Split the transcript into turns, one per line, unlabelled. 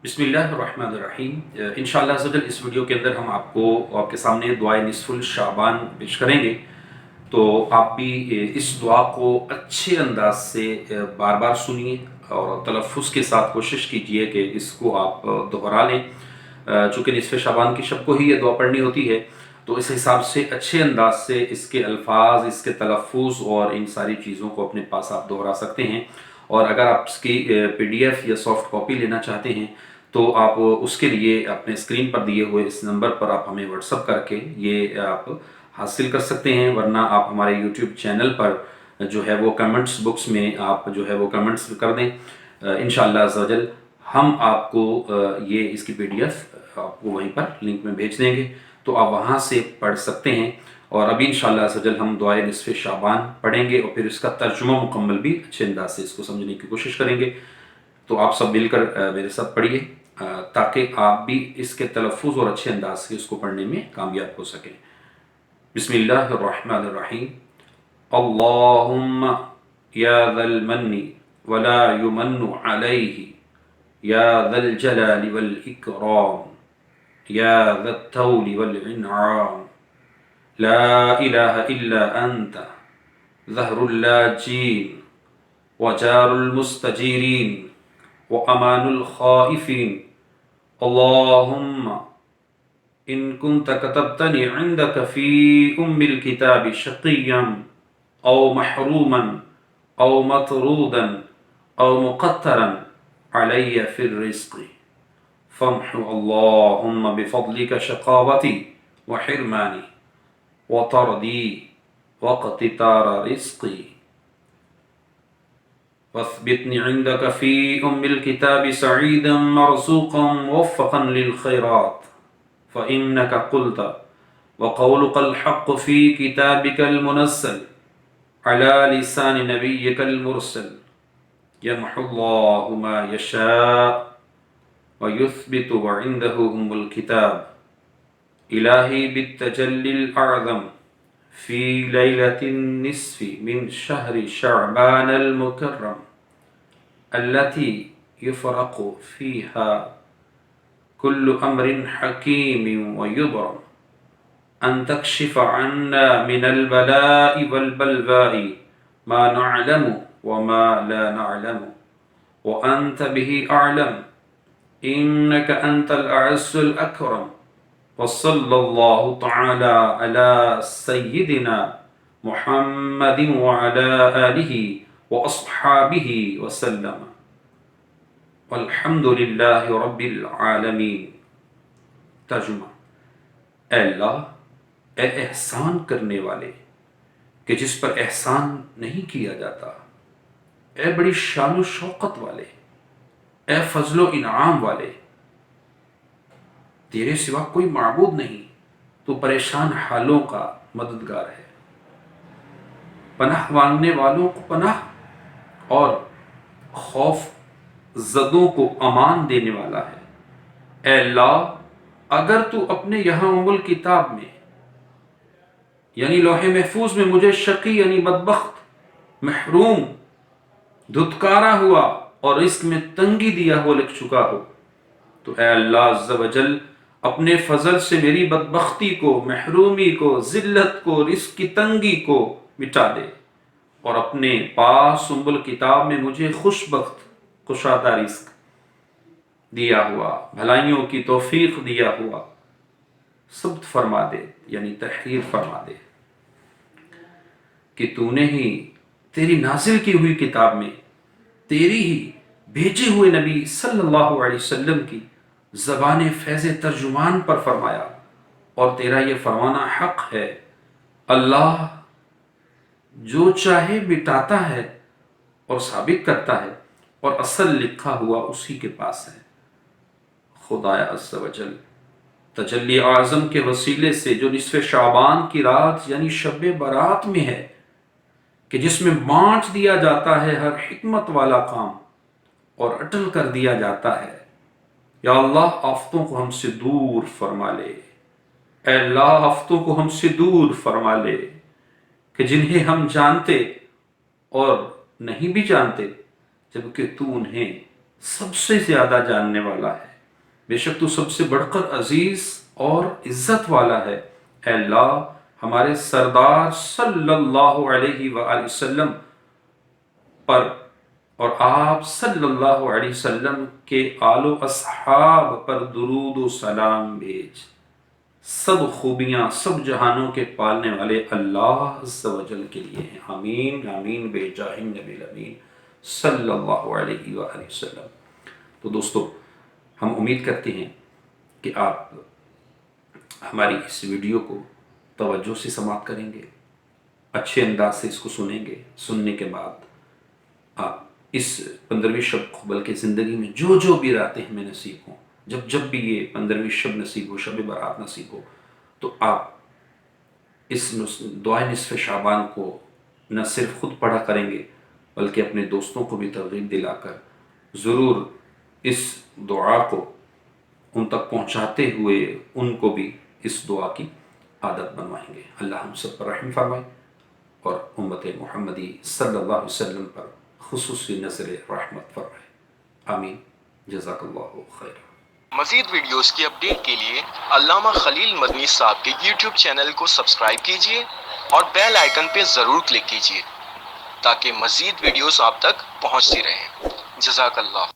बिस्मिल्लाहिर्रहमानिर्रहीम। इंशाअल्लाह अज़्ज़ा वजल इस वीडियो के अंदर हम आपके सामने दुआए निस्फुल शाबान पेश करेंगे। तो आप भी इस दुआ को अच्छे अंदाज से बार बार सुनिए और तलफ़्फ़ुज़ के साथ कोशिश कीजिए कि इसको आप दोहरा लें। चूँकि निस्फ़ शाबान की शब को ही ये दुआ पढ़नी होती है, तो इस हिसाब से अच्छे अंदाज से इसके अल्फाज, इसके तलफ़्फ़ुज़ और इन सारी चीज़ों को अपने पास आप दोहरा सकते हैं। और अगर आप इसकी PDF या सॉफ्ट कॉपी लेना चाहते हैं, तो आप उसके लिए अपने स्क्रीन पर दिए हुए इस नंबर पर आप हमें व्हाट्सअप करके ये आप हासिल कर सकते हैं। वरना आप हमारे यूट्यूब चैनल पर जो है वो कमेंट्स बॉक्स में आप जो है वो कमेंट्स कर दें। इंशाअल्लाह अज़्ज़ा वजल हम आपको ये इसकी PDF आपको वहीं पर लिंक में भेज देंगे, तो आप वहाँ से पढ़ सकते हैं। और अभी इंशाअल्लाह अज़्ज़ा वजल हम दुआए निस्फ़े शाबान पढ़ेंगे और फिर इसका तर्जुमा मुकम्मल भी अच्छे अंदाज से इसको समझने की कोशिश करेंगे। तो आप सब मिलकर मेरे साथ पढ़िए ताकि आप भी इसके तलफ़्फ़ुज़ और अच्छे अंदाज से इसको पढ़ने में कामयाब हो सकें। बिस्मिल्लाहिर्रहमानिर्रहीम। अल्लाहुम्मा या ज़ल मन्नि वला युमन्नु अलैहि या ज़ल जलाली वल इकराम या ज़त तौली वल इनआम ला इलाहा इल्ला अंत ज़हरुल लाजीन व जारुल मुस्तजीरीन व अमानुल खाइफीन। अल्लाहुम्मा इन कुन्त कतब्तनी इंदक फी उम्मिल किताबि शक़िय्यन औ महरूमन औ मतरूदन औ मुक़त्तरन अलय्य फिर रिज़्क़ि फम्हु अल्लाहुम्मा बिफ़ज़लिक शक़ावती व हिरमानी व तरदी व क़तितार रिज़्क़ी वस्बितनी इंदक फी उम्मिल किताबि सईदन मरज़ूक़न मुवफ़्फ़क़न लिल खैरात फ़इन्नक क़ुल्त व क़ौलुकल हक़्क़ु फ़ी किताबिकल मुनज़्ज़ल अला लिसानि नबिय्यिकल मुरसल यमहुल्लाहु मा यशा व युथबितु व इंदहु उम्मुल किताब इलाही बित्तजल्लिल अअज़म फ़ी लैलतिन निस्फ़ि मिन शहरि शअबानल मुकर्रम अल्लती युफ़रक़ु फ़ीहा कुल्लु अम्रिन हकीमिन व युबरम अन तक्शिफ़ अन्ना मिनल बलाइ वल बलवाइ मा नअलमु व मा ला नअलमु व अंत बिही अअलम इन्नक अंतल अअज़्ज़ुल अकरम व सल्लल्लाहु तआला अला सय्यिदिना मुहम्मदिन व अला आलिहि व अस्हाबिहि व सल्लम वल्हम्दुलिल्लाहि रब्बिल आलमीन। तर्जुमा। ऐ अल्लाह, ए एहसान करने वाले कि जिस पर एहसान नहीं किया जाता, ए बड़ी शान शौकत वाले, ए फजलो इनाम वाले, तेरे सिवा कोई माबूद नहीं, तो परेशान हालों का मददगार है, पनाह मांगने वालों को पनाह और खौफ ज़दों को अमान देने वाला है। ऐ अल्लाह, अगर तू अपने यहाँ उम्मुल किताब में यानी लौहे महफूज में मुझे शकी यानी बदबख्त, महरूम, धुतकारा हुआ और रिस्क में तंगी दिया हुआ लिख चुका हो, तो ऐ अल्लाह अज़्ज़ा वजल अपने फजल से मेरी बदबख्ती को, महरूमी को, जिल्लत को, रिस्क की तंगी को मिटा दे और अपने पास उम्मुल किताब में मुझे खुशबख्त, कुशादा रिस्क दिया हुआ, भलाइयों की तौफीक दिया हुआ सब्त फरमा दे यानी तहरीर फरमा दे कि तूने ही तेरी नाजिल की हुई किताब में तेरी ही भेजे हुए नबी सल्लल्लाहु अलैहि वसल्लम की ज़बान फैज़ तर्जुमान पर फरमाया और तेरा ये फरमाना हक है। अल्लाह जो चाहे मिटाता है और साबित करता है और असल लिखा हुआ उसी के पास है। खुदाया अज़्ज़ा वजल तजल्ली आज़म के वसीले से जो निस्फ़े शाबान की रात यानी शब बारात में है कि जिसमें बांट दिया जाता है हर हिकमत वाला काम और अटल कर दिया जाता है, या अल्लाह आफ़तों को हमसे दूर फरमा ले। ऐ अल्लाह आफ़तों को हमसे दूर फरमा ले कि जिन्हें हम जानते और नहीं भी जानते, जबकि तू उन्हें سب سے زیادہ جاننے والا ہے، بے شک تو سب سے بڑھ کر عزیز اور عزت والا ہے۔ اے اللہ ہمارے سردار صلی اللہ علیہ وآلہ وسلم پر اور آپ صلی اللہ علیہ وسلم کے آل و اصحاب پر درود و سلام بھیج۔ سب خوبیاں سب جہانوں کے پالنے والے اللہ عز و جل کے لیے ہیں، آمین آمین بے جاہ النبی الامین صلی اللہ علیہ وآلہ وسلم۔ تو دوستو ہم امید کرتے ہیں کہ آپ ہماری اس ویڈیو کو توجہ سے سماعت کریں گے، اچھے انداز سے اس کو سنیں گے۔ سننے کے بعد آپ اس 15ویں شب قبل کے زندگی میں جو جو بھی راتیں ہمیں نصیب ہوں، جب بھی یہ 15ویں شب نصیب ہو، شب برات نصیب ہو، تو آپ اس دعائے نصف شعبان کو نہ صرف خود پڑھا کریں گے بلکہ اپنے دوستوں کو بھی ترغیب دلا کر ضرور اس دعا کو ان تک پہنچاتے ہوئے ان کو بھی اس دعا کی عادت بنوائیں گے۔ اللہ ہم سب پر رحم فرمائے اور امت محمدی صلی اللہ علیہ وسلم پر خصوصی نظر رحمت فرمائے، آمین۔ جزاک اللہ خیر۔
مزید ویڈیوز کی اپڈیٹ کے لیے علامہ خلیل مدنی صاحب کے یوٹیوب چینل کو سبسکرائب کیجیے اور بیل آئیکن پہ ضرور کلک کیجیے تاکہ مزید ویڈیوز آپ تک پہنچتی رہیں۔ جزاک اللہ۔